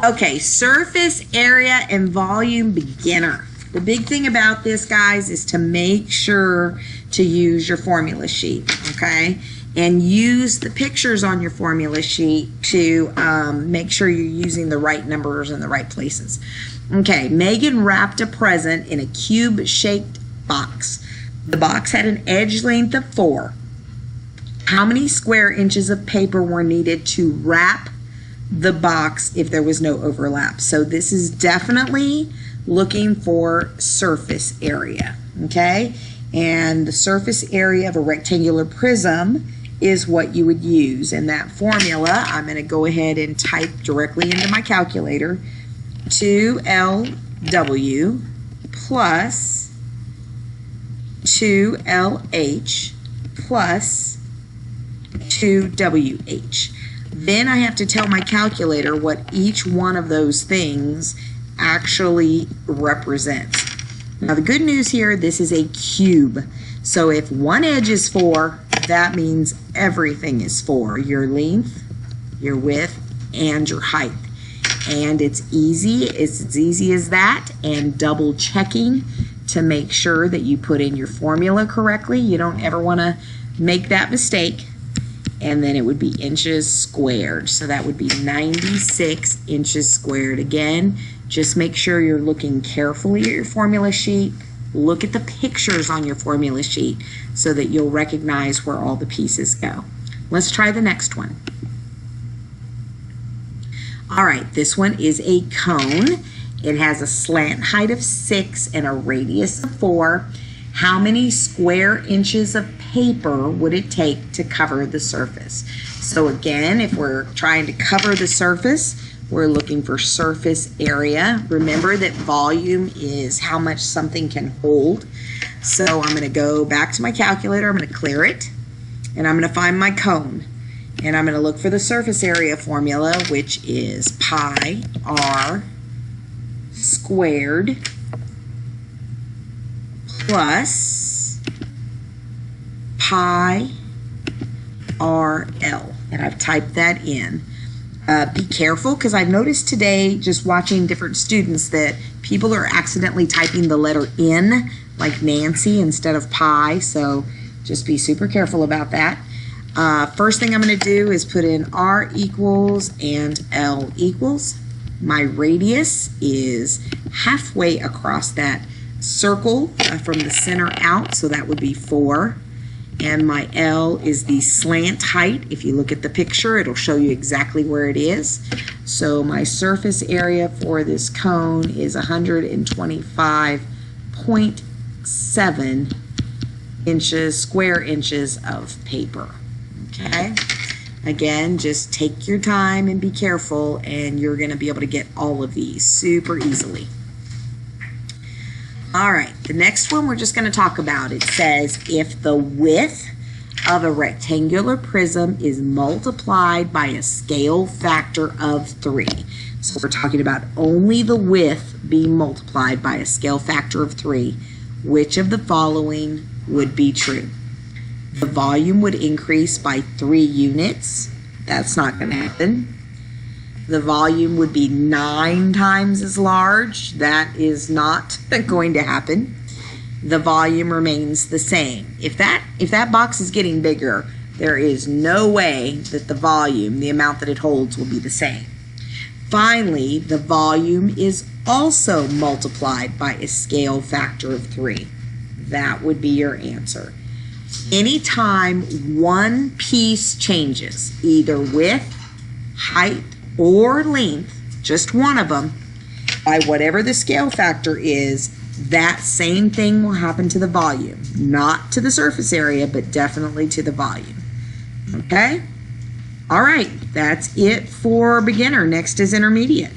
Okay, surface area and volume beginner. The big thing about this, guys, is to make sure to use your formula sheet, okay? And use the pictures on your formula sheet to make sure you're using the right numbers in the right places. Okay, Megan wrapped a present in a cube-shaped box. The box had an edge length of 4. How many square inches of paper were needed to wrap the box if there was no overlap? So this is definitely looking for surface area, okay? And the surface area of a rectangular prism is what you would use. In that formula, I'm going to go ahead and type directly into my calculator 2LW plus 2LH plus 2WH. Then I have to tell my calculator what each one of those things actually represents. Now the good news here, this is a cube. So if one edge is 4, that means everything is 4. Your length, your width, and your height. And it's easy. It's as easy as that. And double checking to make sure that you put in your formula correctly. You don't ever want to make that mistake. And then it would be inches squared. So that would be 96 inches squared. Again, just make sure you're looking carefully at your formula sheet. Look at the pictures on your formula sheet so that you'll recognize where all the pieces go. Let's try the next one. All right, this one is a cone. It has a slant height of 6 and a radius of 4. How many square inches of paper would it take to cover the surface? So again, if we're trying to cover the surface, we're looking for surface area. Remember that volume is how much something can hold. So I'm going to go back to my calculator. I'm going to clear it, and I'm going to find my cone. And I'm going to look for the surface area formula, which is pi r squared plus pi RL, and I've typed that in. Be careful, because I've noticed today, just watching different students, that people are accidentally typing the letter N, like Nancy, instead of pi, so just be super careful about that. First thing I'm going to do is put in R equals and L equals. My radius is halfway across that circle from the center out, so that would be 4. And my L is the slant height. If you look at the picture, it'll show you exactly where it is. So my surface area for this cone is 125.7 inches, square inches of paper. Okay? Again, just take your time and be careful, and you're going to be able to get all of these super easily. All right, the next one we're just going to talk about. It says if the width of a rectangular prism is multiplied by a scale factor of 3. So we're talking about only the width being multiplied by a scale factor of 3. Which of the following would be true? The volume would increase by 3 units. That's not going to happen. The volume would be 9 times as large. That is not going to happen. The volume remains the same. If that box is getting bigger, there is no way that the volume, the amount that it holds, will be the same. Finally, the volume is also multiplied by a scale factor of 3. That would be your answer. Anytime one piece changes, either width, height, or length, just one of them, by whatever the scale factor is, that same thing will happen to the volume. Not to the surface area, but definitely to the volume. Okay? All right, that's it for beginner. Next is intermediate.